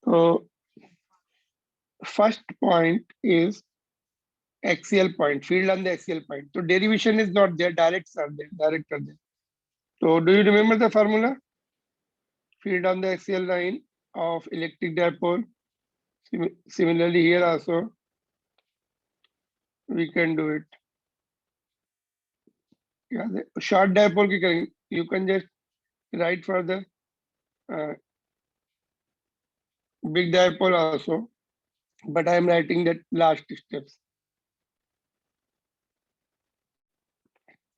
So first point is axial point, field on the axial point. So derivation is not there, directs are there, direct are there. So do you remember the formula? Field on the axial line of electric dipole. Similarly here also we can do it. Yeah, the short dipole ki करेंगे. You can just write for the big dipole also, but I am writing that last steps.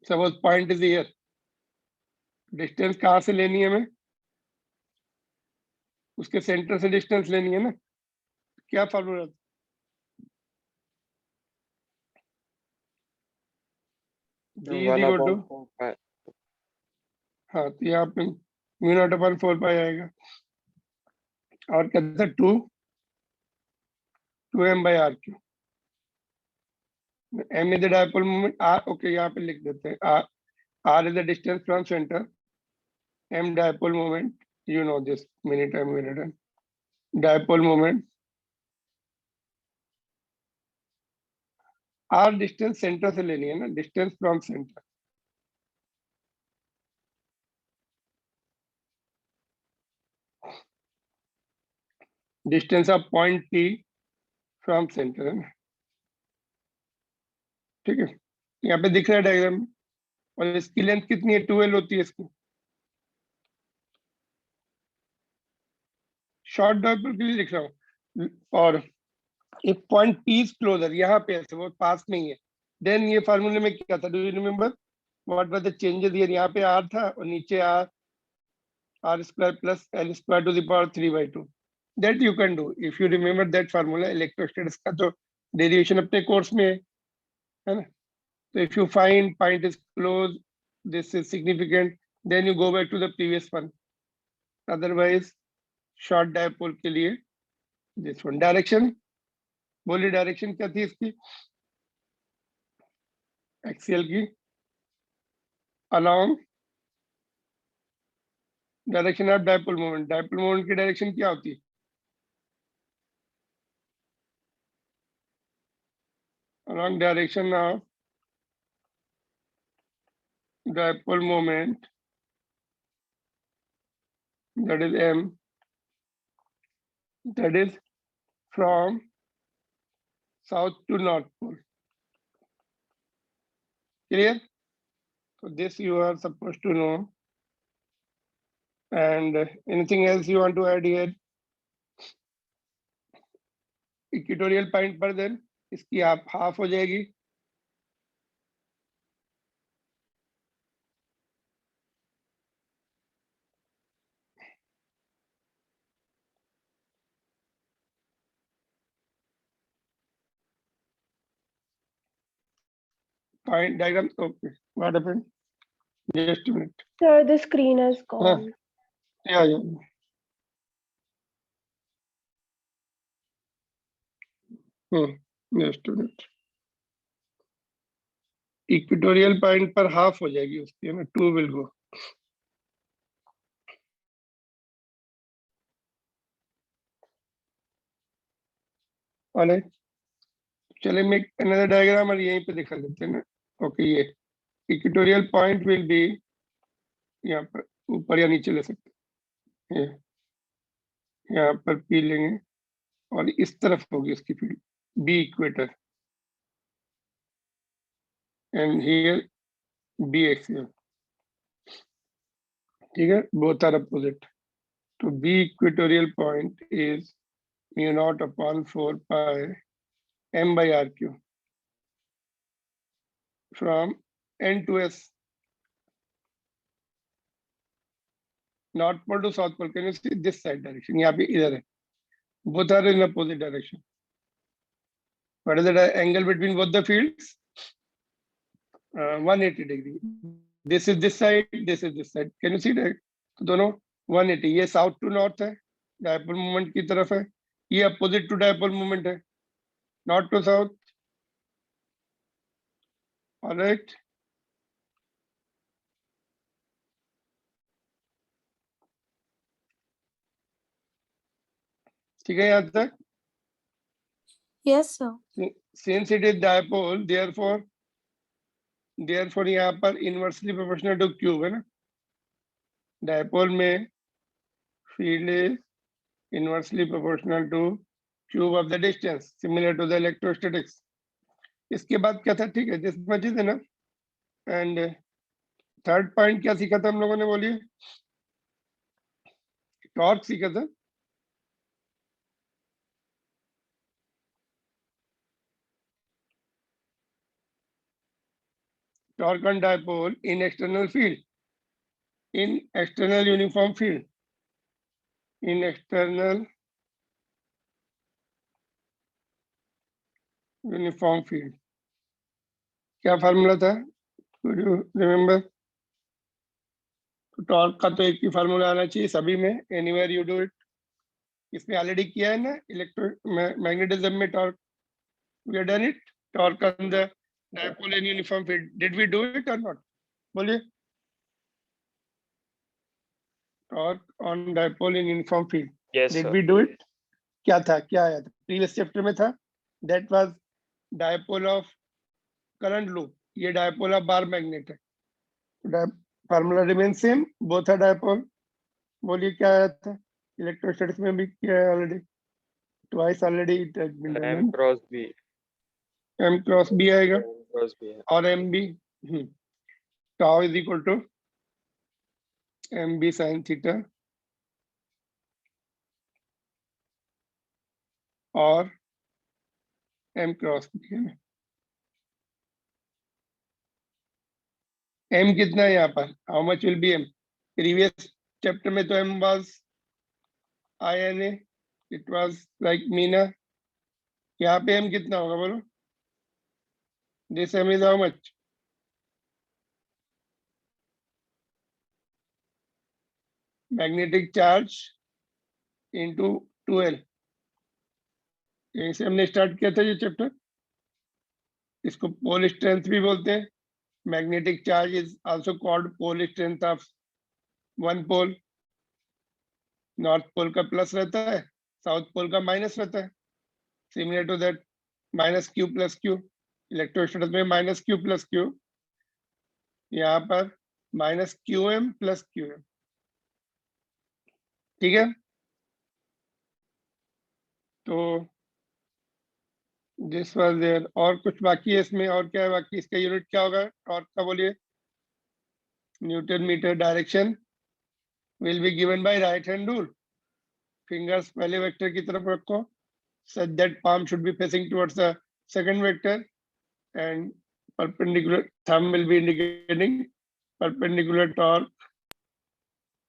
Suppose point is here. Distance कहाँ से लेनी है हमें? उसके centre से distance लेनी है ना. क्या formula? G is equal to, हाँ तो यहाँ पे म्यू नॉट अपॉन 4 पाई आएगा. और कहते हैं 2m by r3. m is the dipole moment. r, okay, यहाँ पे लिख देते हैं. r is the distance from center. m dipole moment, you know this many times we read. Dipole moment. r distance center से लेनी है ना, distance from center. Distance of point P from center है ना. ठीक है, यहाँ पे दिख रहा है डायग्राम में. और इसकी लेंथ कितनी है? 12 होती है इसकी. शॉर्ट डायपोल के लिए लिख रहा हूँ. और एक पॉइंट P is closer, यहाँ पे ऐसे वो पास नहीं है. देन ये फार्मूले में क्या था? Do you remember what were the changes here? यहाँ पे r था और नीचे r square plus l square to the power 3/2. That you can do if you remember that formula. Electrostatics का तो डेरिवेशन अपने कोर्स में है ना. So if you find point is close, this is significant, then you go back to the previous one. Otherwise, short dipole के लिए this one. Direction, बोली direction क्या थी इसकी? एक्सियल की along direction of dipole moment. Dipole moment की direction क्या होती है? along direction of dipole moment, that is m, that is from south to north pole. Clear? So this you are supposed to know. And anything else you want to add here? Equatorial point पर then इसकी आप half हो जाएगी. Point diagram. Okay, what happened? Just a minute. Sir, the screen has gone. Yeah. Just a minute. Equatorial point पर half हो जाएगी उसकी है ना. 2 will go. Alright. चले make another diagram और यहीं पे दिखा देते हैं ना. ओके, ये इक्वेटोरियल पॉइंट विल बी यहाँ पर ऊपर या नीचे ले सकते हैं. यहाँ पर पी लेंगे और इस तरफ होगी उसकी field B equator and here B axial. ठीक है, बोथ आर अपोजिट. तो B equatorial point is mu naught upon 4 pi m by r3 from n to s. North pole to south pole. Can you see this side direction? यहाँ पे इधर है. Both are in opposite direction. What is the angle between both the fields? 180 degree. This is this side. This is this side. Can you see that? तो दोनों 180. ये south to north है, dipole moment की तरफ है. ये opposite to dipole moment है, north to south. All right. ठीक है यहाँ तक? Yes, sir. Since it is dipole, therefore यहाँ पर इनवर्सली प्रोपोर्शनल टू क्यूब है ना, डायपोल में field is inversely proportional to cube of the distance, similar to the electrostatics. इसके बाद क्या था? ठीक है, दिस मच इज ना। एंड थर्ड पॉइंट क्या सीखा था हम लोगों ने, बोलिए? टॉर्क सीखा था। Torque on dipole in external field, in external uniform field, in external uniform field। क्या फार्मूला था? Could you remember? टॉर्क का तो एक ही फार्मूला आना चाहिए सभी में, anywhere you do it। इसमें ऑलरेडी किया है ना इलेक्ट्रो मैग्नेटिज्म में torque, we have done it। Torque on the dipole in uniform field, did we do it or not? बोलिए। Torque on dipole in uniform field, Yes, did sir. we do it? क्या था? क्या आया था previous chapter में? था that was dipole of current loop, ये dipole of bar magnet है। Formula remain same, both are dipole. बोलिए क्या आया था? इलेक्ट्रोस्टैटिक्स में भी किया है already, twice already it has been done. M cross B. m cross b आएगा M cross B है। और mb tau is equal to mb sin theta और m क्रॉस b है। m कितना है यहाँ पर? How much will be m? Previous chapter में तो m was INA, it was like Meena. यहाँ पे m कितना होगा बोलो? This m is how much? Magnetic charge into 2L। यहीं से हमने स्टार्ट किया था ये चैप्टर। इसको पोल स्ट्रेंथ भी बोलते हैं। Magnetic charge is also called pole strength of one pole. North pole का प्लस रहता है, साउथ पोल का माइनस रहता है। Similar to that minus Q plus Q, electrostatics में माइनस क्यू प्लस क्यू, यहाँ पर minus Q M plus Q M. ठीक है, तो दिस वाज देयर। और कुछ बाकी है इसमें? और क्या है बाकी? इसका यूनिट क्या होगा टॉर्क का? बोलिए। Newton metre. Direction will be given by right hand rule. Fingers पहले वेक्टर की तरफ रखो, such that palm should be facing towards the second vector and perpendicular thumb will be indicating perpendicular torque,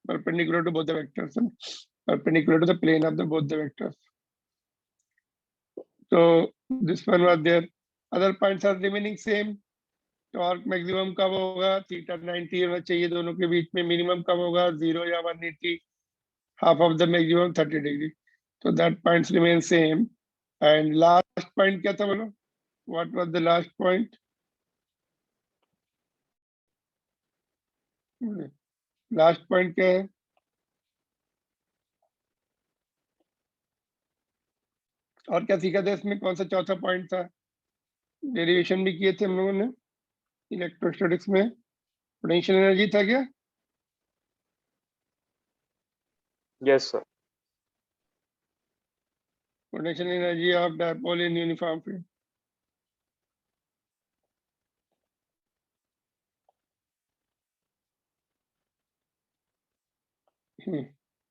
perpendicular to both the vectors and perpendicular to the plane of the both the vectors. So this one was there. Other points are remaining same. Torque maximum कब होगा? Theta 90 होना चाहिए दोनों के बीच में। Minimum कब होगा? 0 या 180, half of the maximum 30 degree. So that points remain same. And last point क्या था बोलो? What was the last point? Last point क्या है? और क्या सीखा था इसमें? कौन सा चौथा पॉइंट था? डेरिवेशन भी किए थे हम लोगों ने इलेक्ट्रोस्टैटिक्स में। पोटेंशियल एनर्जी था क्या? Yes, sir. Potential energy of dipole in uniform field.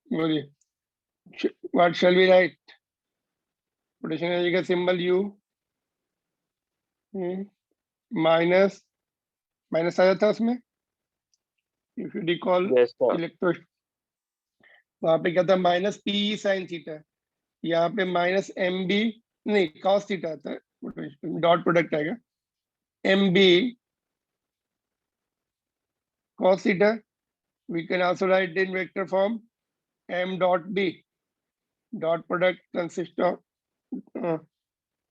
बोलिए, what shall we write? Potential energy का सिंबल U, माइनस माइनस आया था उसमें, if you recall. Yes, sir. Electro वहां पे क्या था? Minus P sine theta. यहाँ पे माइनस MB नहीं, कॉस थीटा आता है, डॉट प्रोडक्ट आएगा। MB cos theta, we can also write in vector form m dot b. Dot product consists of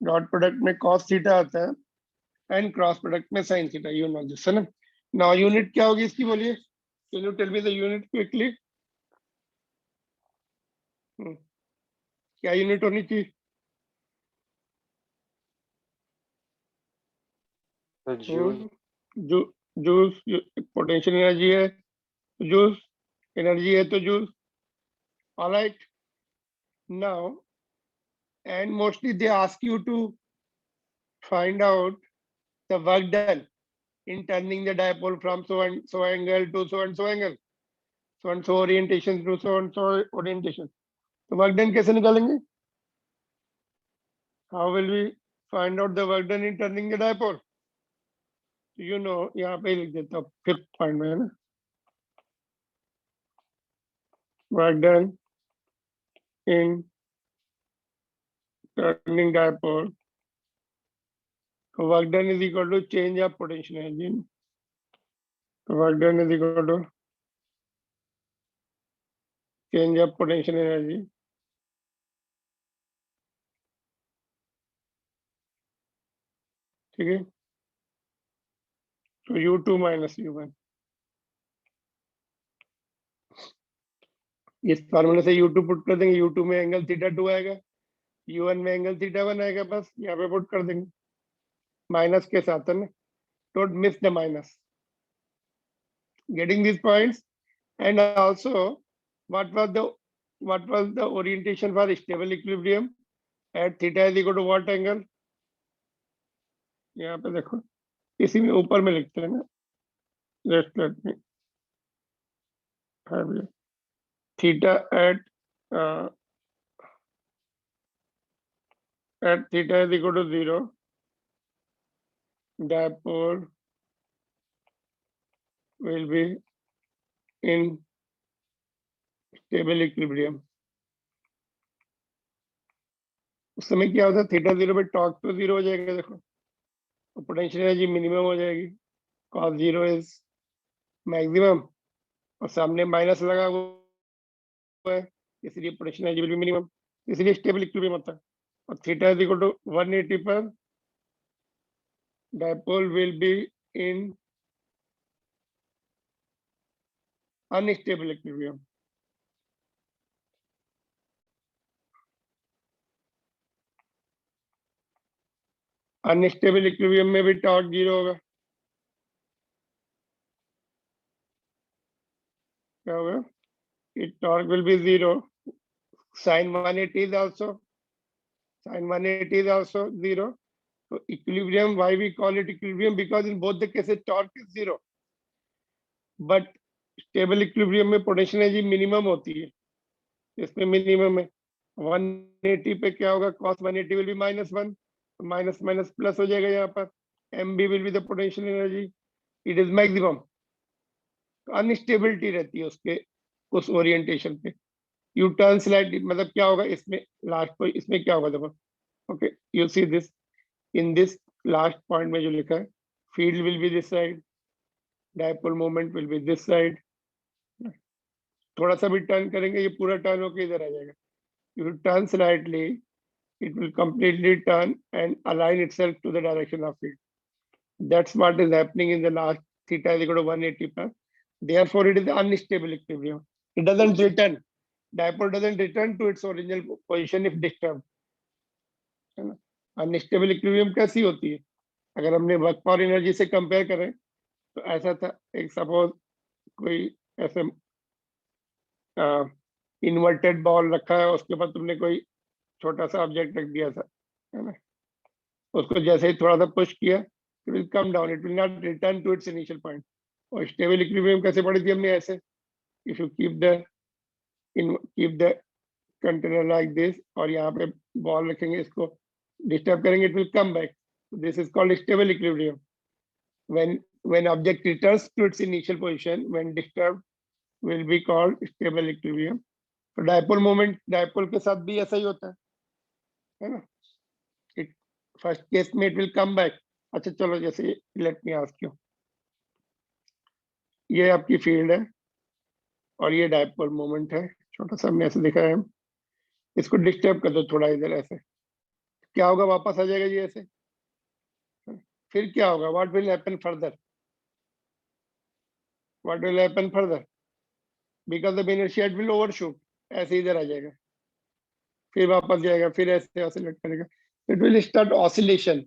dot product में cos theta आता है and cross product में sin theta, you know this है ना। Now unit क्या होगी इसकी? बोलिए, can you tell me the unit quickly? क्या यूनिट होनी चाहिए? The Joule. जो जूल्स पोटेंशियल एनर्जी है, जूल्स एनर्जी है तो joules. Alright, now and mostly they ask you to find out the work done in turning the dipole from so and so angle to so and so angle, so and so orientation to so and so orientation. तो work done कैसे निकालेंगे? How will we find out the work done in turning the dipole? You know, यहाँ पे लिख देता हूँ 5th point में, है ना? Work done in turning dipole. So work done is equal to change of potential energy. So work done is equal to change of potential energy. ठीक है, तो U2 माइनस U1. इस फार्मूले से U2 पुट कर देंगे, U2 में angle theta 2 आएगा, U1 में एंगल थीटा 1 आएगा, बस यहाँ पे पुट कर देंगे माइनस के साथ, है ना? Don't miss the minus. Getting this points. And also what was the orientation for stable equilibrium at theta is equal to what angle? यहाँ पे देखो, इसी में ऊपर में लिखते हैं ना. Let me have it. Theta at theta is equal to 0, dipole will be in stable equilibrium. उस समय क्या होता है, थीटा 0 पे टॉर्क तो 0 हो जाएगा, देखो, तो पोटेंशियल एनर्जी मिनिमम हो जाएगी, cos 0 इज मैक्सिमम, और सामने माइनस लगा हुआ है, इसलिए potential energy will be minimum, इसलिए स्टेबल इक्विलिब्रियम होता है. और थीटा इज इक्वल टू 180 पर dipole will be in unstable equilibrium. Unstable equilibrium में भी टॉर्क 0 होगा. क्या होगा? It torque will be 0. Sin 180 is also 0. So equilibrium, why we call it equilibrium? Because in both the cases torque is 0. But stable equilibrium में potential energy minimum होती है, इसमें minimum है. 180 पे क्या होगा? Cos 180 will be -1. Minus minus plus हो जाएगा यहाँ पर. MB will be the potential energy. It is maximum. Instability रहती है उसके उस ओरिएंटेशन पे. यू टर्न स्लाइडली, मतलब क्या होगा इसमें लास्ट को, इसमें क्या होगा देखो. Okay, you see this in this last point में जो लिखा है, field will be this side, dipole moment will be this side. थोड़ा सा भी टर्न करेंगे, ये पूरा टर्न होकर इधर आ जाएगा. U turn slightly, it will completely turn and align itself to the direction of field. That's what is happening in the last theta is equal to 180 per. Therefore, it is unstable equilibrium. It doesn't return. Dipole doesn't return to its original position if disturbed. Unstable equilibrium कैसी होती है? अगर हमने work for energy से compare करें तो ऐसा था, एक सपोज कोई ऐसे इन्वर्टेड बॉल रखा है, उसके ऊपर तुमने कोई छोटा सा ऑब्जेक्ट रख दिया था, है ना? उसको जैसे ही थोड़ा सा पुश किया, it will come down, it will not return to its initial point. और स्टेबल इक्विलिब्रियम कैसे पढ़ी थी हमने? ऐसे, if you keep the container like this, और यहाँ पे बॉल रखेंगे, इसको डिस्टर्ब करेंगे, it will come back. This is called stable equilibrium. when object returns to its initial position when disturbed will be called stable equilibrium. तो dipole moment, dipole के साथ भी ऐसा ही होता है ना? इट फर्स्ट केस में इट विल कम बैक. अच्छा चलो, जैसे लेट मी आस्क यू, ये आपकी फील्ड है और ये डायपोल मोमेंट है, छोटा सा हमने ऐसे दिखाया है. इसको डिस्टर्ब कर दो थोड़ा इधर ऐसे, क्या होगा? वापस आ जाएगा जी ऐसे. फिर क्या होगा? What will happen further? What will happen further? Because the inertia it will overshoot, ऐसे इधर आ जाएगा. फिर वापस जाएगा, फिर ऐसे ऑसिलेट करेगा. It will start oscillation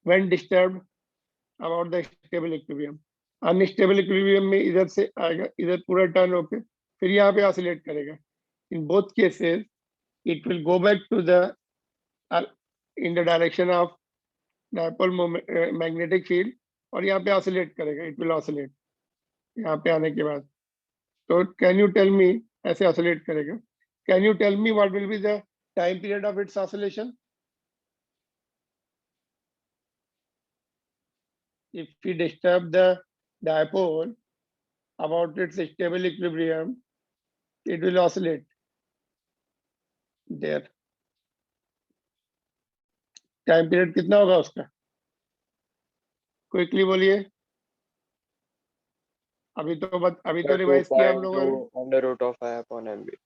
when disturbed about the stable equilibrium. Unstable equilibrium में इधर से आएगा, इधर पूरा टर्न होके फिर यहाँ पे ऑसिलेट करेगा. In both cases it will go back to the in the direction of dipole moment, magnetic field, और यहाँ पे oscillate करेगा. It will oscillate यहाँ पे आने के बाद. तो can you tell me, ऐसे oscillate करेगा. Can you tell me what will be the time period of its oscillation? If we disturb the dipole about its stable equilibrium, it will oscillate there. Time period कितना होगा उसका? Quickly बोलिए. अभी तो revise किया हम लोगों ने. Under root of I upon MB.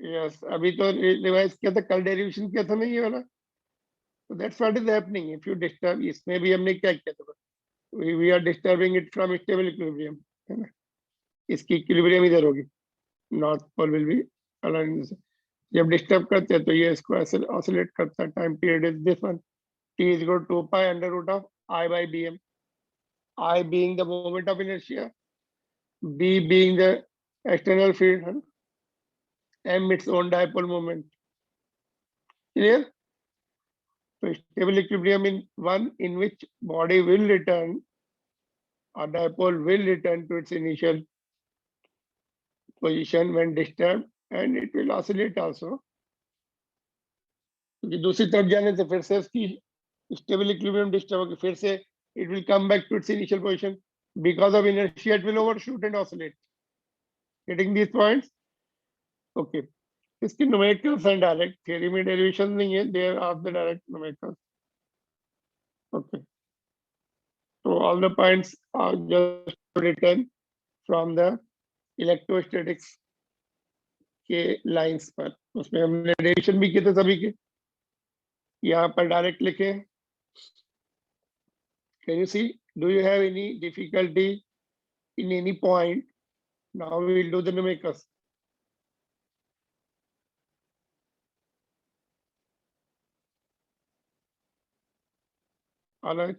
Yes, अभी तो रिवाइज किया था, कल डेरिवेशन किया था ना ये वाला. तो that's what is happening. If you disturb, इसमें भी हमने क्या किया था, we are disturbing it from stable equilibrium, है ना. इसकी इक्विलिब्रियम इधर होगी, north pole will be aligned. जब डिस्टर्ब करते हैं तो ये इसको ऐसे ऑसिलेट करता है. Time period is this one. T is equal to 2 pi under root of I by Bm. I being the moment of inertia, B being the external field, M its own dipole moment. Clear? So stable equilibrium in one in which body will return, or dipole will return to its initial position when disturbed, and it will oscillate also. क्योंकि दूसरी तरफ जाने से फिर से इसकी stable equilibrium disturb होगी, फिर से it will come back to its initial position. Because of inertia, it will overshoot and oscillate. Getting these points? Okay. इसकी numericals and direct. Theory में derivation नहीं है, they are of the direct numericals. Okay. So all the points are just written from the electrostatics के lines पर. उसमें हमने derivation भी किए थे सभी के. यहाँ पर direct लिखे. Can you see? Do you have any difficulty in any point? Now we will do the numericals. All right.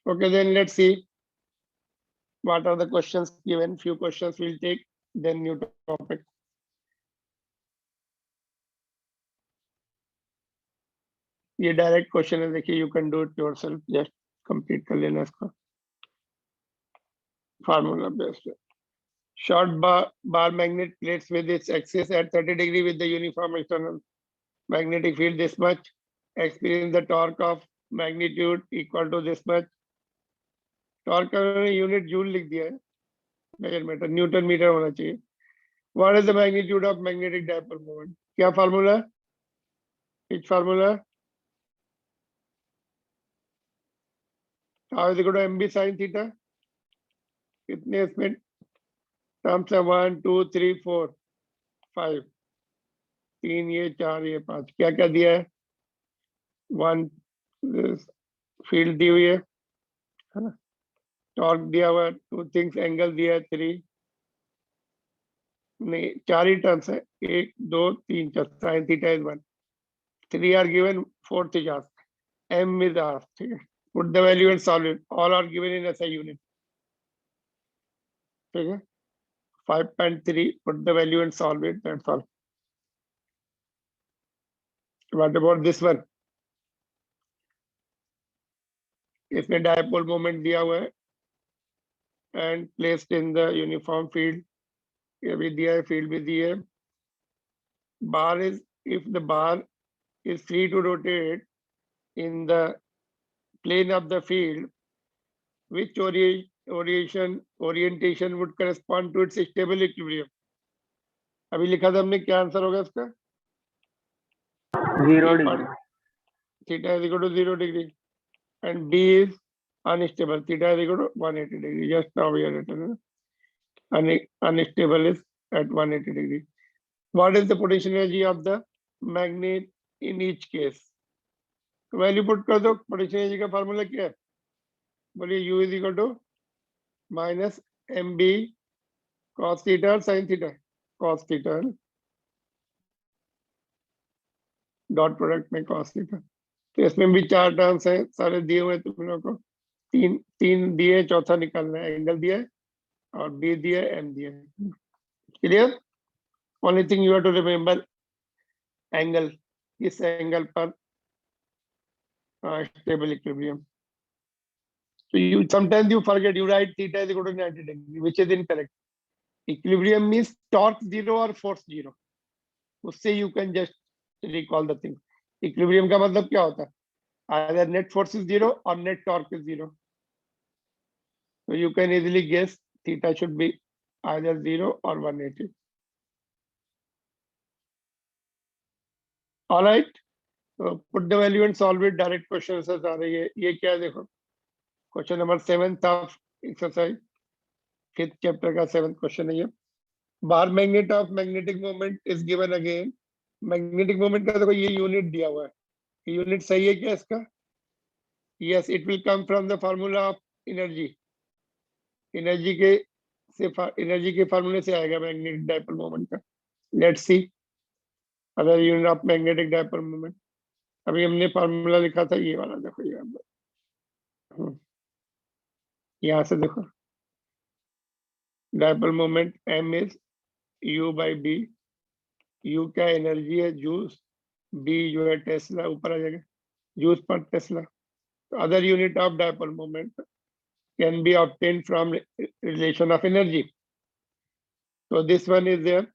Okay, then let's see what are the questions given. Few questions we'll take, then new topic. ये direct question है, देखिए. You can do it yourself, just complete कर लेना इसका. Formula based. Short bar magnet plates with its axis at 30 degree with the uniform external magnetic field this much experience the torque of magnitude equal to this much. Torque का unit joule लिख दिया है, measurement newton metre होना चाहिए. What is the magnitude of magnetic dipole moment? क्या formula? Which formula? Tau is equal to mb sin theta. कितने इसमें terms है? 1 2 3 4 5. 3 ये 4 ये 5. क्या क्या दिया है? 1 फील्ड दी हुई है ना. टॉर्क दिया हुआ है. 2 थिंग्स एंगल दिया है. 3 नहीं 4 ही टर्म्स है. 1 2 3 4. sin theta is 1. 3 are given. 4th is asked. M is asked. ठीक है. Put the value and solve it. All are given in SI unit. ठीक है. 5.3. Put the value and solve it. That's all. What about this one? इसमें dipole moment दिया हुआ है and placed in the uniform field. ये भी दिया है, field भी दी है. Bar is, if the bar is free to rotate in the plane of the field, which orientation would correspond to its stable equilibrium? अभी लिखा था हमने, क्या आंसर होगा इसका? 0 degree. Theta is equal to 0 degree and B is unstable. Theta is equal to 180 degree. Just now we are written. Unstable is at 180 degree. What is the potential energy of the magnet in each case? Value put कर दो. Potential energy का formula क्या है? बोलिए. U is equal to minus mb cos theta और sin theta, cos theta dot product में cos theta. तो इसमें भी 4 टर्म्स है, सारे दिए हुए तुम लोगों को, तीन तीन दिए, चौथा निकालना है, एंगल दिया है और बी दिया है, एम दिया है। Clear? Only thing you have to remember angle, इस एंगल पर stable equilibrium. So you sometimes you forget, you write theta is equal to 90 degree, which is incorrect. Equilibrium means torque 0 or force 0. उससे you can just recall the thing. Equilibrium का मतलब क्या होता है? Either net force is 0 or net torque is 0. So you can easily guess theta should be either 0 or 180. All right. So put the value and solve it. Direct questions आ रही है। ये क्या है देखो? Question number 7th of exercise. 5th chapter का 7th question है ये। bar magnet of magnetic moment is given again. Magnetic moment का देखो ये यूनिट दिया हुआ है। यूनिट सही है क्या इसका? Yes, it will come from the formula of energy. Energy के एनर्जी के फार्मूले से आएगा मैग्नेटिक डाइपोल मोमेंट का। Let's see other unit of magnetic dipole moment. अभी हमने फार्मूला लिखा था ये वाला, देखो ये यहाँ से देखो, dipole moment m is u by b। u क्या एनर्जी है? जूल्स। b जो है टेस्ला, ऊपर आ जाएगा जूल्स पर tesla. Other unit of dipole moment can be obtained from relation of energy. So this one is there,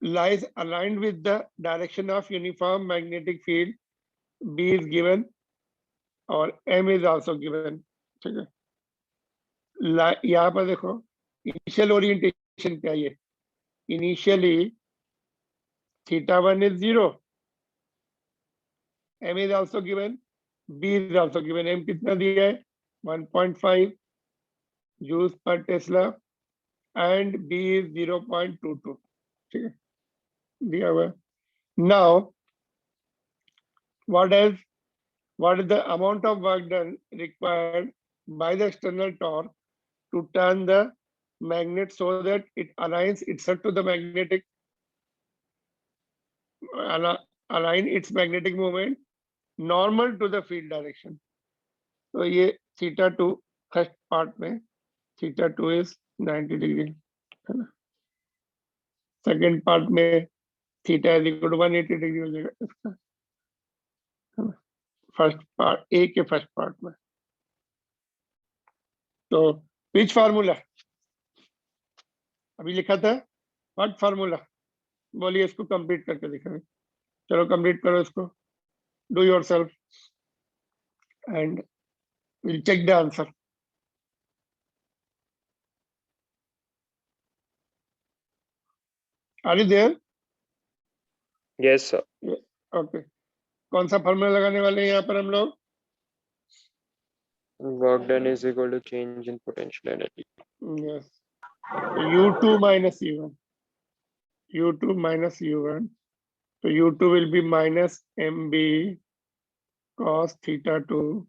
lies aligned with the direction of uniform magnetic field. B is given और M is also given। ठीक है, यहाँ पर देखो initial orientation क्या है? Initially θ1 is 0, M is also given, B is also given। M कितना दिया है? 1.5 जूल्स पर टेस्ला एंड B is 0.22। ठीक है, दिया हुआ है। Now what is the amount of work done required by the external torque to turn the magnet so that it aligns itself to the magnetic align its magnetic moment normal to the field direction। तो ये θ2 first part में θ2 is 90 degree है ना। Second part में θ is equal to 180 degree हो जाएगा इसका, है ना, फर्स्ट पार्ट ए के फर्स्ट पार्ट में। तो विच फार्मूला अभी लिखा था? What formula? बोलिए, इसको कंप्लीट करके दिखाएं। चलो कंप्लीट करो इसको, do yourself and will check the answer. Are you there? Yes, sir. Okay, कौन सा फार्मूला लगाने वाले हैं यहाँ पर हम लोग? Work done is equal to change in potential energy. Yes, U2 minus U1, U2 minus U1, तो U2 will be minus MB cos θ2,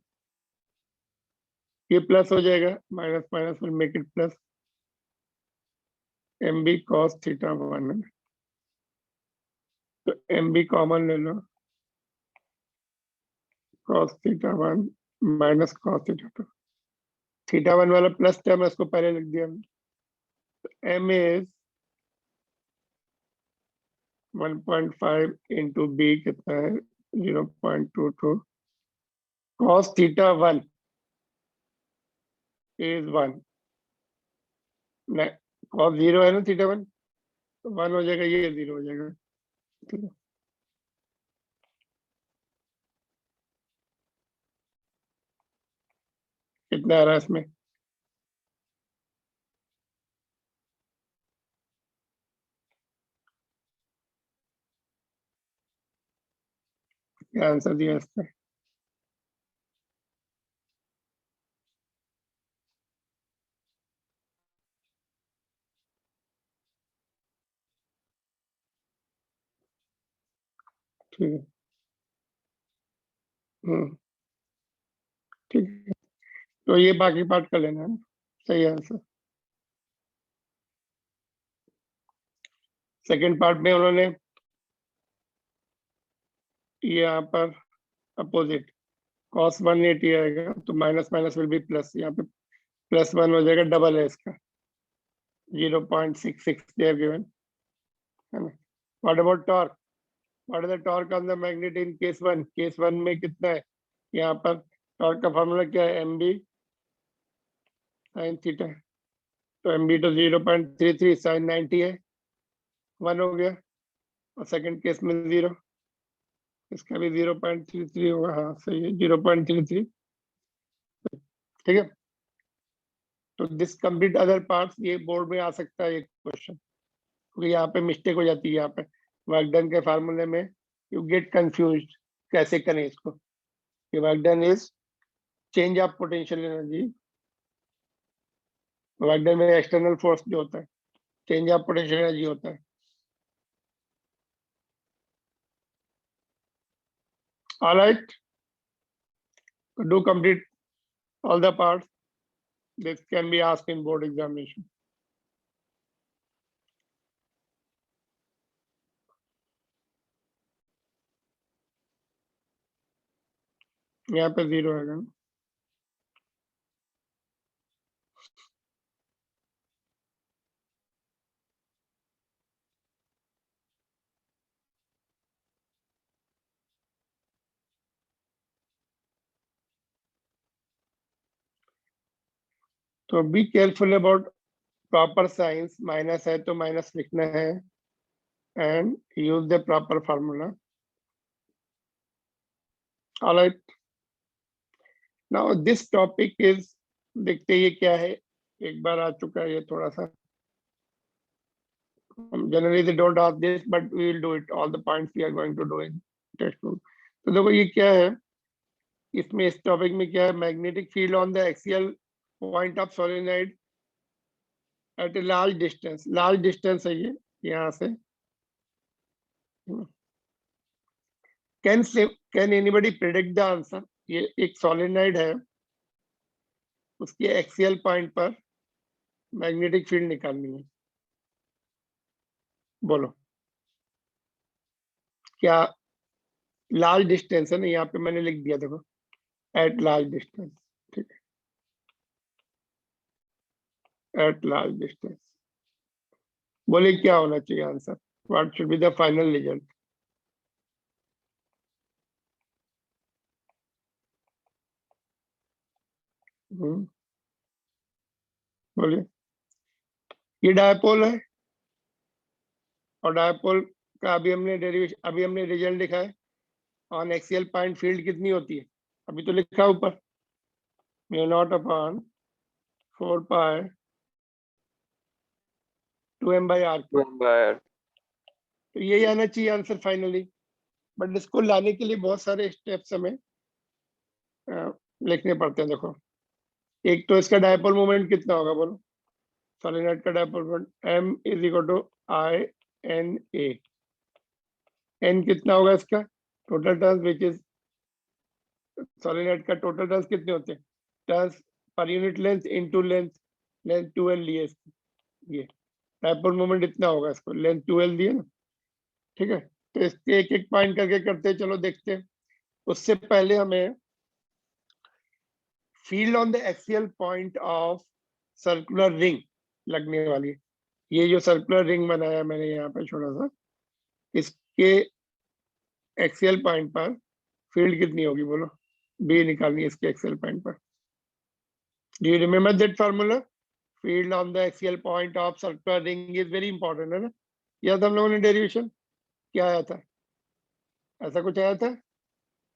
ये प्लस हो जाएगा, minus minus will make it plus, MB cos θ1। तो MB common ले लो, cos θ1 minus cos θ2। θ1 वाला plus term है, इसको पहले लिख दिया हमने। M is 1.5 into B कितना है? 0.22। cos θ1 is 1, cos 0 है ना θ1, तो 1 हो जाएगा, ये 0 हो जाएगा। ठीक है, कितना आ रहा है इसमें? क्या आंसर दिया इसमें? ठीक है, ठीक है, तो ये बाकी पार्ट कर लेना है, सही आंसर। सेकेंड पार्ट में उन्होंने यहाँ पर अपोजिट cos 180 आएगा, तो minus minus will be plus, यहाँ पे +1 हो जाएगा, डबल है इसका 0.66 they have given, है ना। What about torque? What is the torque on the magnet in case 1? Case 1 में कितना है? यहाँ पर टॉर्क का फॉर्मूला क्या है? mb sin थीटा, तो mb तो 0.33 sin 90 है, 1 हो गया, और सेकंड केस में 0, इसका भी 0.33 होगा, हाँ सही है 0.33, ठीक है। तो दिस कंप्लीट अदर पार्ट्स, ये बोर्ड में आ सकता है ये क्वेश्चन, क्योंकि यहाँ पे मिस्टेक हो जाती है, यहाँ पे वर्क डन के फार्मूले में यू गेट कंफ्यूज्ड, कैसे करें इसको। ये work done is change of potential energy, work done में एक्सटर्नल फोर्स जो होता है, चेंज ऑफ पोटेंशियल एनर्जी होता है। All right, do complete all the parts. This can be asked in board examination. यहाँ पे 0 है। तो be careful about proper science, minus है तो माइनस लिखना है, and use the proper formula. All right, now this topic is, देखते ये क्या है, एक बार आ चुका है ये, थोड़ा सा generally they don't ask this but we will do it, all the points we are going to do in text book. तो देखो ये क्या है, इसमें इस टॉपिक में क्या है, magnetic field on the axial point of solenoid at a large distance, large distance है ये यहाँ से। Can anybody predict the answer? ये एक सोलेनोइड है, उसके एक्सियल पॉइंट पर मैग्नेटिक फील्ड निकालनी है, बोलो क्या? लार्ज डिस्टेंस है ना, यहाँ पे मैंने लिख दिया, देखो एट लार्ज डिस्टेंस, ठीक है, एट लार्ज डिस्टेंस। बोले क्या होना चाहिए answer? What should be the final result? बोलिए। ये डायपोल है, और डायपोल का अभी हमने डेरिवेशन, अभी हमने रिजल्ट लिखा है, ऑन एक्सियल पॉइंट फील्ड कितनी होती है, अभी तो लिखा ऊपर, म्यू नॉट अपॉन 4 पाई 2m/r। तो यही आना चाहिए आंसर फाइनली, बट इसको लाने के लिए बहुत सारे स्टेप्स हमें लिखने पड़ते हैं। देखो, एक तो इसका डायपोल मोमेंट कितना होगा, बोलो, सोलेनोइड का dipole moment m = I/NA, n कितना होगा इसका total turns, which is solenoid का टोटल टर्न्स कितने होते हैं, turns per unit length into length, length 2l लिए, ये डायपोल मोमेंट इतना होगा, इसको लेंथ 2l दिए ना, ठीक है। तो इसके एक एक पॉइंट करके करते हैं, चलो देखते हैं। उससे पहले हमें field on the axial point of circular ring लगने वाली है। ये जो सर्कुलर रिंग बनाया मैंने यहाँ पे छोटा सा, इसके एक्सियल पॉइंट पर फील्ड कितनी होगी, बोलो, बी निकालनी है इसके एक्सियल पॉइंट पर। Do you remember that formula? Field on the axial point of circular ring is very important, है ना। किया था हम लोगों ने डेरिवेशन, क्या आया था, ऐसा कुछ आया था,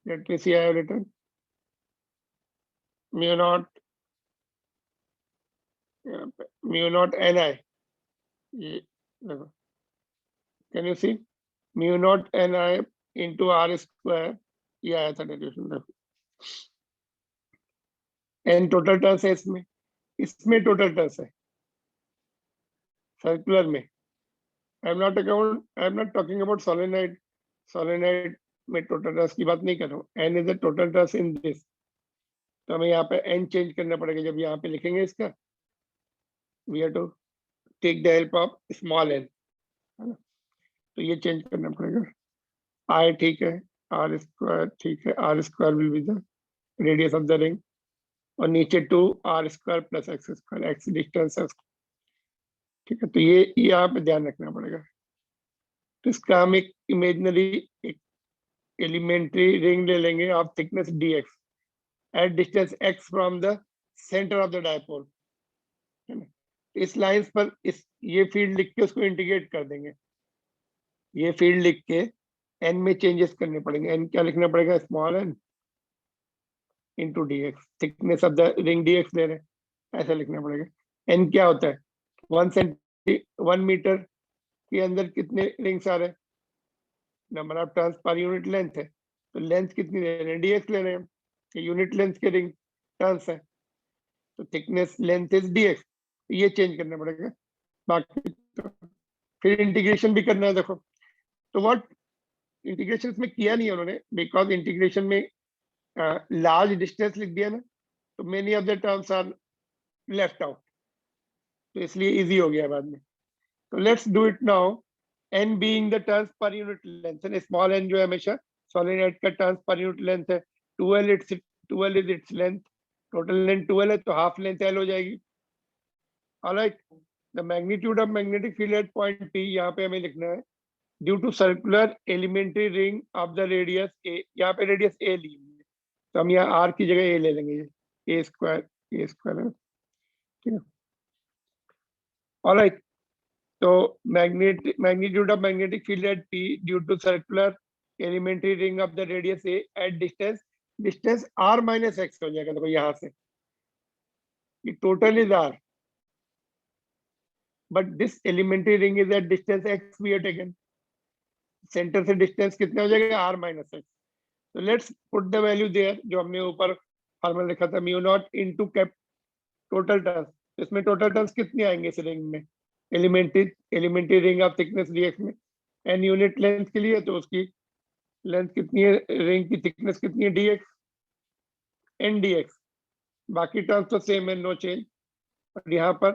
let me see, I have written mu naught ni, ये देखो, can you see, mu naught ni into r², ये आया था डेरिवेशन। देखो एन टोटल टर्न्स है इसमें, इसमें टोटल टर्न्स है सर्कुलर में। I am not talking about solenoid, solenoid में टोटल टर्न्स की बात नहीं कर रहा हूँ, n is the total turns in this. तो हमें यहाँ पे एन चेंज करना पड़ेगा, जब यहाँ पे लिखेंगे इसका, we have to take the help of small n, है ना। तो ये चेंज करना पड़ेगा। आई ठीक है, आर स्क्वायर ठीक है, r square will be the radius of the ring, और नीचे 2 r square plus x square, x distance है, ठीक है। तो ये यहाँ पे ध्यान रखना पड़ेगा। तो इसका हम एक इमेजिनरी एक एलिमेंट्री रिंग ले लेंगे of thickness dx eight distance x from the centre of the dipole, है ना। इस लाइंस पर इस ये फील्ड लिख के उसको इंटीग्रेट कर देंगे। ये फील्ड लिख के n में चेंजेस करने पड़ेंगे। n क्या लिखना पड़ेगा, small n into dx, thickness of the ring dx ले रहे हैं, ऐसा लिखना पड़ेगा। n क्या होता है, 1 मीटर के अंदर कितने रिंग्स आ रहे हैं, number of turns per unit length है। तो लेंथ कितनी ले रहे हैं, dx ले रहे हैं, यूनिट लेंथ के रिंग टर्न्स है, तो थिकनेस लेंथ इज dx, ये चेंज करना पड़ेगा। बाकी तो फिर इंटीग्रेशन भी करना है। देखो तो व्हाट इंटीग्रेशन में किया नहीं है उन्होंने, बिकॉज इंटीग्रेशन में लार्ज डिस्टेंस लिख दिया ना, तो many of the terms are left out, तो इसलिए इजी हो गया बाद में। तो let's do it now. n being the turns per unit length, and small n जो है हमेशा सोलेनोइड का टर्न्स पर यूनिट लेंथ है, 12 is its length, total length 12 है, तो हाफ लेंथ l हो जाएगी। Alright, the magnitude of magnetic field at point P, यहाँ पे हमें लिखना है due to circular elementary ring of the radius a, यहाँ पे रेडियस a ली हुई है, तो हम यहाँ r की जगह a ले लेंगे, a स्क्वायर है, ठीक है। ऑलराइट, तो magnitude of magnetic field at P due to circular elementary ring of the radius a at distance r minus x हो जाएगा। देखो यहाँ से ये total is r, but this elementary ring is at distance x we have taken, centre से distance कितना हो जाएगा, r minus x। तो let's put the value there, जो हमने ऊपर फॉर्मूला लिखा था, mu naught into cap total turns. इसमें टोटल टर्न्स कितने आएंगे इस रिंग में, elementary ring of thickness dx में, n यूनिट लेंथ के लिए, तो उसकी लेंथ कितनी है, रिंग की थिकनेस कितनी है, dx n dx। बाकी टर्म्स तो सेम है, नो चेंज। और यहाँ पर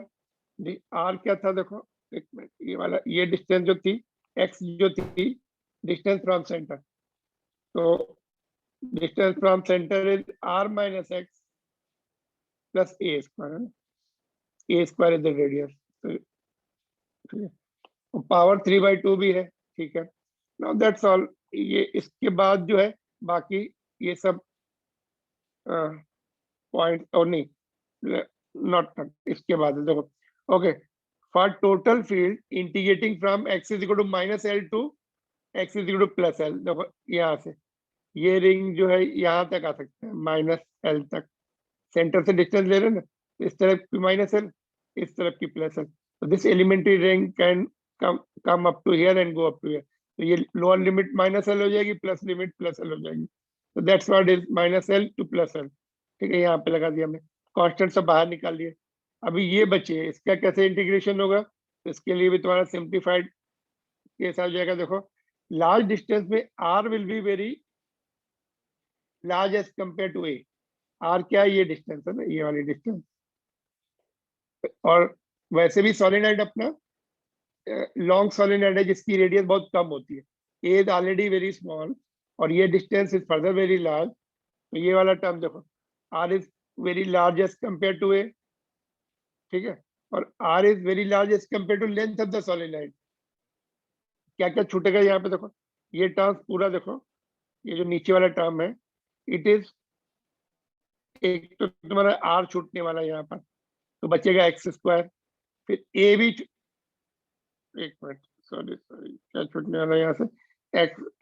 r क्या था, देखो एक मिनट, ये वाला, ये डिस्टेंस जो थी x जो थी डिस्टेंस फ्रॉम सेंटर, तो distance from centre is r minus x plus a square, a square is the radius, power 3/2 भी है, ठीक है। Now that's all. ये इसके बाद जो है बाकी ये सब पॉइंट और नहीं, नॉट इसके बाद देखो, okay, for total field integrating from x is equal to minus l to x is equal to plus l. देखो यहाँ से ये रिंग जो है यहाँ तक आ सकते हैं, माइनस एल तक, सेंटर से डिस्टेंस ले रहे हैं ना, इस तरफ की माइनस एल, इस तरफ की plus L. So this elementary ring can come up to here and go up to here. तो ये लोअर लिमिट माइनस एल हो जाएगी, प्लस लिमिट प्लस एल हो जाएगी। तो that's what is minus l to plus L, ठीक है। यहाँ पे लगा दिया हमने, कांस्टेंट सब बाहर निकाल लिए। अभी ये बचे, इसका कैसे इंटीग्रेशन होगा, तो इसके लिए भी तुम्हारा सिंप्लीफाइड केस आ जाएगा। देखो लार्ज डिस्टेंस में r will be very large as compare to a। r क्या है, ये डिस्टेंस है ना, ये वाली डिस्टेंस। और वैसे भी सोलेनोइड अपना लॉन्ग सोलेनोइड है जिसकी रेडियस बहुत कम होती है, A is already very small और ये distance is further very large. तो ये वाला टर्म देखो, R is very large as compare to A, ठीक है, और R is very large as compare to length of the solenoid. क्या क्या छूटेगा यहाँ पे, देखो ये टर्म पूरा देखो, ये जो नीचे वाला टर्म है, इट इज एक तो तुम्हारा आर छूटने वाला है यहाँ पर, तो बचेगा एक्स स्क्वायर, फिर ए भी, एक मिनट, सॉरी क्या छूटने वाला है यहाँ से,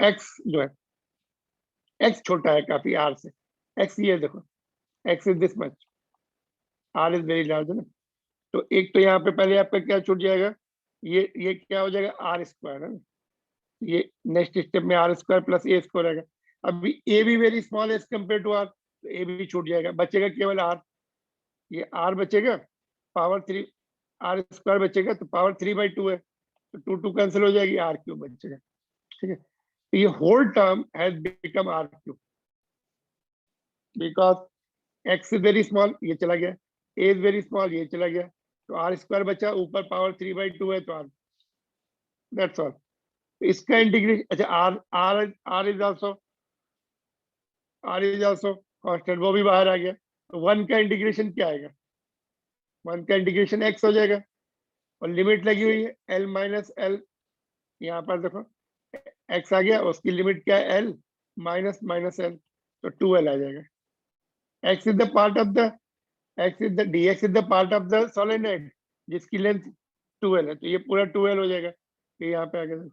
एक्स जो है, एक्स छोटा है काफी आर से, एक्स ये देखो, x is this much, r is very large है ना। तो एक तो यहाँ पे पहले आपका क्या छूट जाएगा, ये क्या हो जाएगा, आर स्क्वायर है ना, ये नेक्स्ट स्टेप में r square plus a square आएगा। अभी ए भी very small as compare to r, तो ए भी छूट जाएगा, बचेगा केवल आर, ये आर बचेगा, पावर 3 आर स्क्वायर बचेगा, तो पावर 3/2 है, तो 2 कैंसिल हो जाएगी, आर क्यूब बचेगा, ठीक है। तो ये whole term has become r cube because x is very small, ये चला गया, ए इज वेरी स्मॉल, ये चला गया, तो आर स्क्वायर बचा, ऊपर पावर 3/2 है, तो आर, दैट्स ऑल। तो इसका इंटीग्रेशन, अच्छा आर इज आल्सो कांस्टेंट, वो भी बाहर आ गया। तो 1 का इंटीग्रेशन क्या आएगा? 1 का इंटीग्रेशन x हो जाएगा, और लिमिट लगी हुई है l माइनस एल। यहाँ पर देखो x आ गया, उसकी लिमिट क्या है? l माइनस माइनस एल, तो 2l आ जाएगा। x is the part of the dx is the part of the solenoid जिसकी लेंथ 2l है, तो ये पूरा 2l हो जाएगा। ये यहाँ पे आ गया,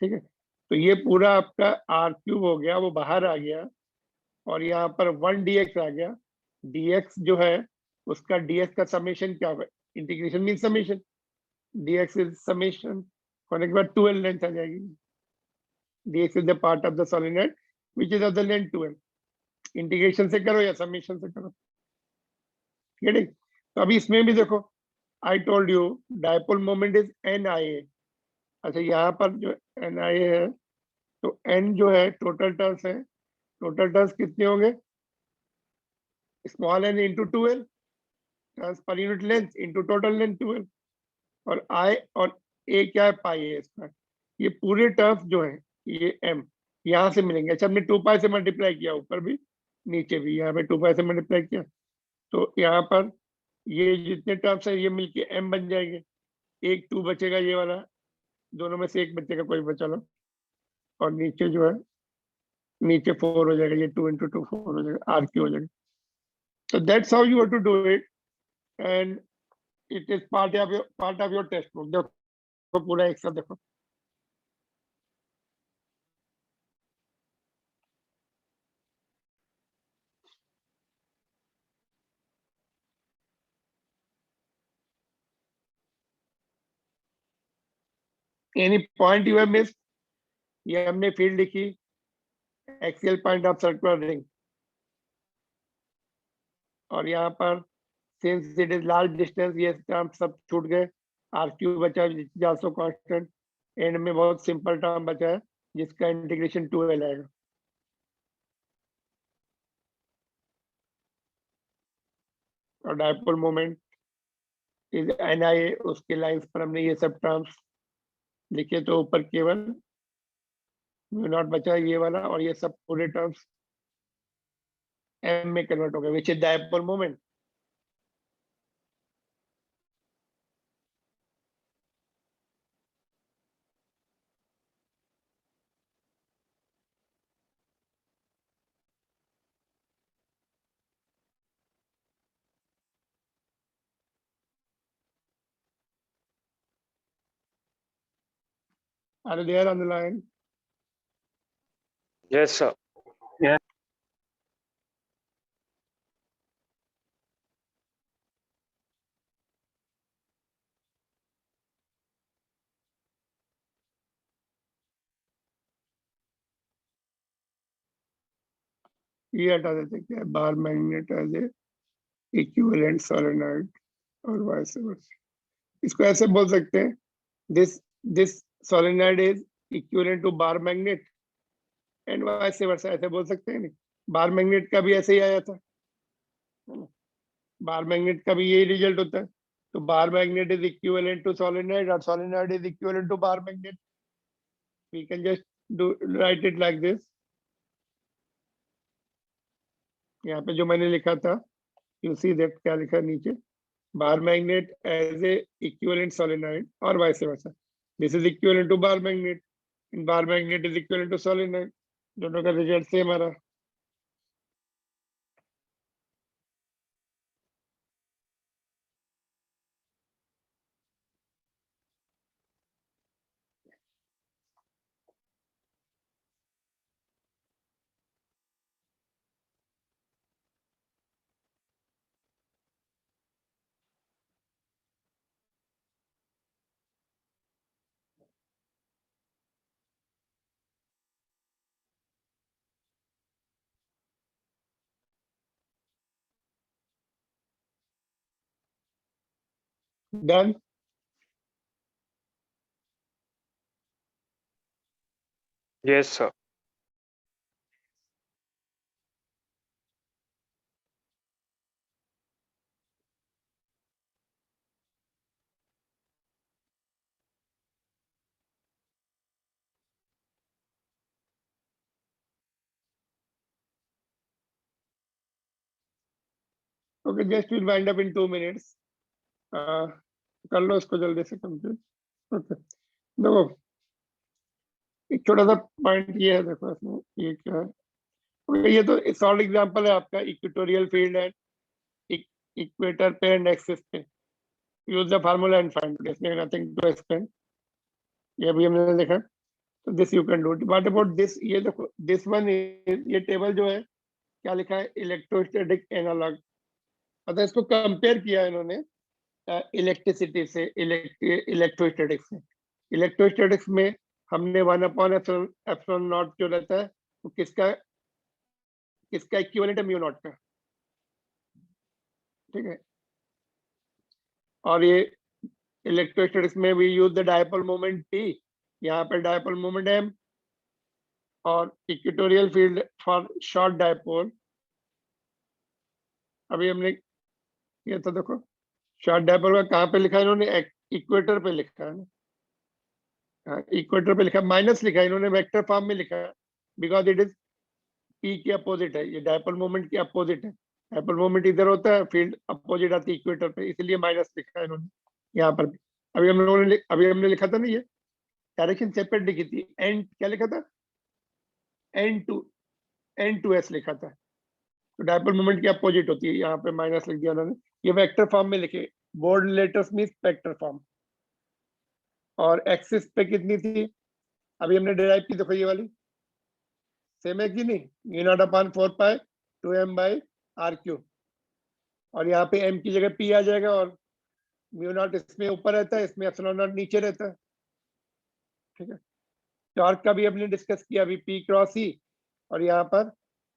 ठीक है। तो ये पूरा आपका आर क्यूब हो गया, वो बाहर आ गया, और यहाँ पर 1 dx आ गया। dx जो है उसका dx का समेशन क्या होगा? Integration mean summation, dx is summation होने के बाद 2l लेंथ आ जाएगी। dx is the part of the solenoid which is of the length 2l। Integration से करो या समेशन से करो, ठीक है। तो अभी इसमें भी देखो, I told you dipole moment is NIA। अच्छा, यहाँ पर जो NIA है, तो n जो है टोटल टर्न्स है, टोटल टर्न्स कितने होंगे? Small n into 2l, turns per unit length into total length 2l, और i और a क्या है? पाई है इसका। ये पूरे टर्म्स जो है ये m यहाँ से मिलेंगे। अच्छा, हमने 2 पाई से मल्टीप्लाई किया, ऊपर भी नीचे भी, यहाँ पे 2 पाई से मल्टीप्लाई किया, तो यहाँ पर ये जितने टर्म्स है ये मिलके m बन जाएंगे। एक 2 बचेगा ये वाला, दोनों में से एक बचेगा, कोई बचा लो, और नीचे जो है नीचे 4 हो जाएगा, ये 2 इंटू 2 4 हो जाएगा, आर क्यू हो जाएगा। So that's how you have to do it, and it is part of your textbook. देखो पूरा एक साथ देखो। Any point you have missed? ये हमने फील्ड लिखी, axial point of circular ring, और यहाँ पर since it is large distance, ये टर्म सब छूट गए। आर क्यू बचा है आल्सो कांस्टेंट। एंड में बहुत सिंपल टर्म बचा है जिसका इंटीग्रेशन 2l आएगा। और डायपोल मोमेंट इज NIA, उसके लाइंस पर हमने ये सब टर्म्स लिखे, तो ऊपर केवल म्यू नॉट बचा ये वाला, और ये सब पूरे टर्म्स m में कन्वर्ट हो गए, which is dipole moment. Are they on the line? Yes, sir. ये हटा देते क्या, bar magnet as a equivalent solenoid और वाइस वर्सा। इसको ऐसे बोल सकते हैं, this this solenoid is equivalent to bar magnet and vice versa, ऐसे बोल सकते हैं। नहीं, बार मैग्नेट का भी ऐसे ही आया था, है ना? बार मैग्नेट का भी यही रिजल्ट होता है। तो bar magnet is equivalent to solenoid और solenoid is equivalent to bar magnet. We can just do write it like this. यहाँ पे जो मैंने लिखा था, यू सी दैट, क्या लिखा है नीचे, bar magnet as a equivalent solenoid or vice versa. This is equivalent to bar magnet and bar magnet is equivalent to solenoid. दोनों का रिजल्ट सेम आ रहा। Done. Yes, sir. Okay, just will wind up in 2 minutes. कर लो इसको जल्दी से complete. Okay, देखो एक छोटा सा पॉइंट ये है, देखो इसमें ये क्या है। ओके, ये तो सॉल्व एग्जांपल है आपका, इक्वेटोरियल फील्ड है इक्वेटर पे एंड एक्सिस पे। Use the formula and find, इसमें नथिंग टू एक्सप्लेन, ये अभी हमने देखा। तो this you can do. What about this, ये देखो दिस वन, ये टेबल जो है क्या लिखा है, इलेक्ट्रोस्टैटिक एनालॉग। मतलब इसको कंपेयर किया इन्होंने इलेक्ट्रिसिटी से, इलेक्ट्रोस्टैटिक्स से। इलेक्ट्रोस्टैटिक्स में हमने 1/एप्सिलॉन नॉट जो रहता है वो किसका किसका इक्विवेलेंट है, म्यू नॉट का, ठीक है। और ये इलेक्ट्रोस्टैटिक्स में we use the dipole moment P, यहाँ पे डायपोल मोमेंट M, और equatorial field for short dipole अभी हमने ये तो देखो शॉर्ट डायपोल का कहाँ पे लिखा है इन्होंने, इक्वेटर पे लिखा है ना, हाँ इक्वेटर पे लिखा, माइनस लिखा है इन्होंने, वेक्टर फॉर्म में लिखा है, बिकॉज इट इज P के अपोजिट है, ये डायपोल मोमेंट के अपोजिट है। डायपोल मोमेंट इधर होता है, फील्ड अपोजिट आती है इक्वेटर पे, इसलिए माइनस लिखा है इन्होंने यहाँ पर भी। अभी हमने लिखा था ना, ये डायरेक्शन सेपरेट लिखी थी, एन क्या लिखा था, N2S लिखा था, तो डायपोल मोमेंट की अपोजिट होती है, यहाँ पे माइनस लिख दिया उन्होंने। ये वेक्टर फॉर्म में लिखे, bold letters means vector form. और एक्सिस पे कितनी थी, अभी हमने डिराइव की, देखो ये वाली सेम है कि नहीं, μ0/4 2m/r3, और यहाँ पे m की जगह p आ जाएगा, और μ0 इसमें ऊपर रहता है, इसमें ε0 नीचे रहता है, ठीक है। टॉर्क का भी हमने डिस्कस किया अभी, P क्रॉस E, और यहाँ पर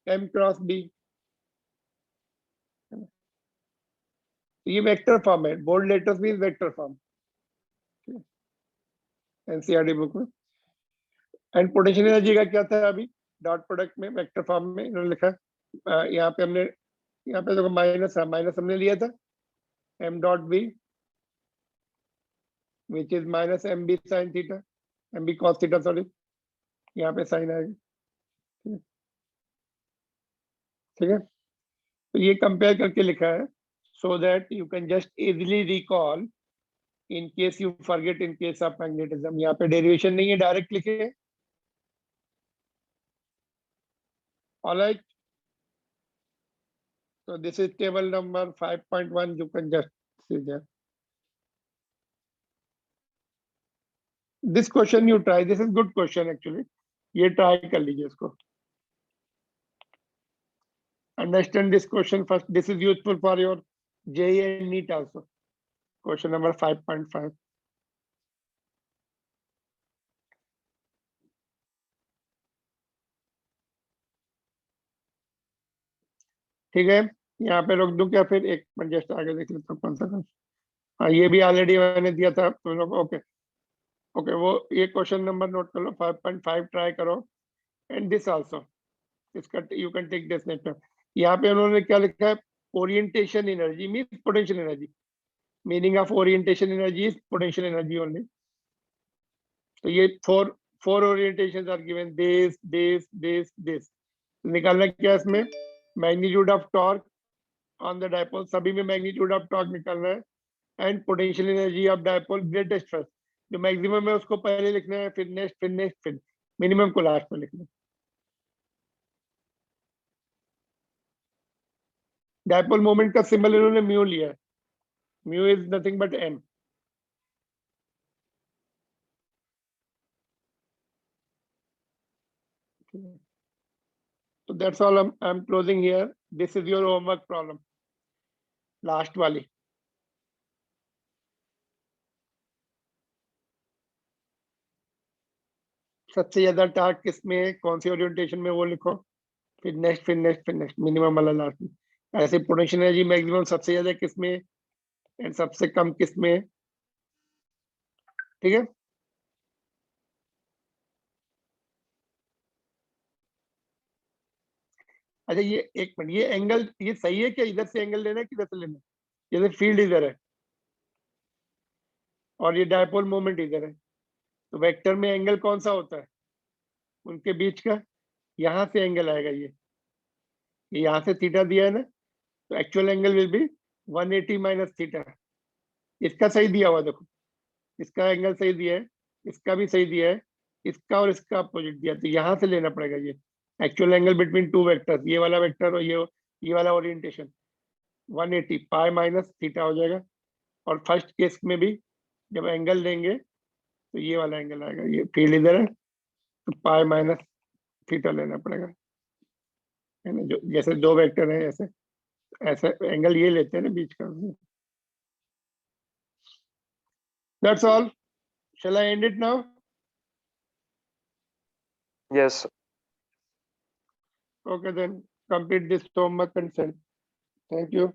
M क्रॉस B। ये वेक्टर फॉर्म है, bold letters means vector form, NCERT book में। एंड पोटेंशियल एनर्जी का क्या था अभी, डॉट प्रोडक्ट में वेक्टर फॉर्म में इन्होंने लिखा यहाँ पे हमने, यहाँ पे देखो माइनस है, माइनस हमने लिया था m dot b which is minus mb sine theta, mb cos theta, sorry यहाँ पे साइन आएगा, ठीक है। तो ये कंपेयर करके लिखा है, so that you can just easily recall in case you forget in case of magnetism. यहाँ पे डेरिवेशन नहीं है, डायरेक्ट लिखे, alright. So this is table number 5.1. You can just see there. This question you try. This is good question actually. ये try कर लीजिए इसको. Understand this question first. This is useful for your JEE and NEET also. Question number 5.5. ठीक है, यहाँ पे रोक दूं क्या, फिर एक मिनट जस्ट आगे देख लेता हूँ कौन सा क्वेश्चन। हाँ ये भी ऑलरेडी मैंने दिया था तुम लोग, ओके ओके, वो ये क्वेश्चन नंबर नोट कर लो, 5.5 ट्राई करो, एंड दिस आल्सो, इसका you can take this next. यहाँ पे उन्होंने क्या लिखा है, orientation energy means potential energy, meaning of orientation energy is potential energy only. तो ये four orientations are given, this निकालना क्या है इसमें, magnitude of torque on the dipole, सभी में मैग्नीट्यूड ऑफ टॉर्क निकालना है, and potential energy of dipole greatest first, जो मैक्सिमम है उसको पहले लिखना है, फिर नेक्स्ट, फिर नेक्स्ट, फिर मिनिमम को लास्ट में लिखना है। डायपोल मोमेंट का सिंबल इन्होंने म्यू लिया है, mu is nothing but m। So that's all. I'm closing here. This is your homework problem. Last वाली। सबसे ज्यादा टार्क किसमें है, कौन सी ओरिएंटेशन में, वो लिखो, फिर नेक्स्ट, फिर नेक्स्ट, फिर नेक्स्ट, मिनिमम वाला लास्ट में। ऐसे पोटेंशियल एनर्जी मैक्सिमम सबसे ज्यादा किसमें एंड सबसे कम किसमें, ठीक है। अच्छा ये एक मिनट, ये एंगल ये सही है क्या, इधर से एंगल लेना है किधर से लेना है, जैसे फील्ड इधर है और ये डायपोल मोमेंट इधर है, तो वेक्टर में एंगल कौन सा होता है उनके बीच का, यहाँ से एंगल आएगा, ये यहाँ से थीटा दिया है ना, तो actual angle will be 180 minus theta. इसका सही दिया हुआ, देखो इसका एंगल सही दिया है, इसका भी सही दिया है, इसका और इसका अपोजिट दिया, तो यहाँ से लेना पड़ेगा ये actual angle between two vectors, ये वाला वेक्टर और ये वाला ओरिएंटेशन 180 पाई माइनस थीटा हो जाएगा। और फर्स्ट केस में भी जब एंगल लेंगे तो ये वाला एंगल आएगा, ये फील्ड इधर है तो पाई माइनस थीटा लेना पड़ेगा, है ना। जो जैसे दो वेक्टर है ऐसे ऐसे एंगल ये लेते हैं ना बीच का। That's all, shall I end it now? Yes, sir. Okay, then complete this homework and send. Thank you.